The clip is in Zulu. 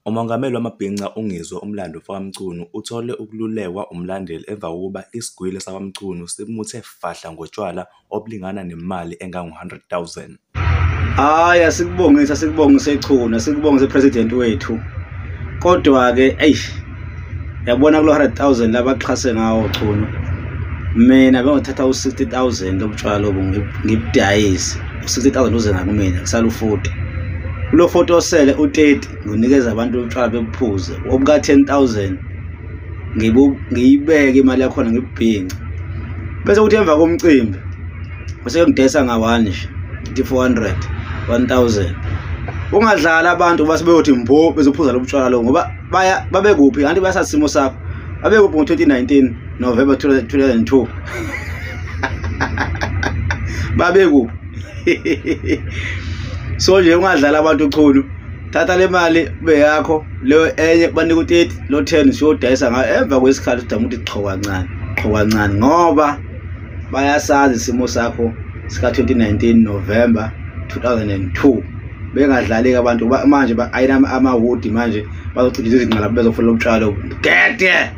Umongameli wamabhinca uNgizwe umlando wakwaMchunu uthole ukululekwa umlandeli emva kokuba isigwili sakwaMchunu simuthe fahla ngotshwala obulingana nemali engango-100,000. Hayi asikubongise Chunu, asikubongise president wethu. Kodwa-ke yabona kulo 100,000 labaxhase ngawo Chunu. Mina bengothatha u-60,000 lobutshwala ngibudayise. U-60,000 uze ngakumina kusala u-40. Kulo 40 osele u-30 nginikeza abantu utshwala bephuze. Obuka 10,000 ngiyibeke imali yakhona ngibhinca. Bese kuthi emva komcimbi bese ngidayisa nga1 nje, 400, 1000. Ungadlala abantu basibeyothi mbo bezophuza lobutshwala lo ngoba babe kuphi kanti bayasasimo sakho. Babe kuphi ngo-2019 November 2002. Babe kuphi. So nje ungadlala abantu Chunu, thatha le mali beyakho leyo enye banika u-30 lo 10 siyodayisa ngayo emva kwesikhathi udama ukuthi qho kancane ngoba bayasazi isimo sakho sika 2019 November 2002. Bengadlali abantu manje ayina amahudi manje bazocidisa izinqala bezofuna lobutshalo gede.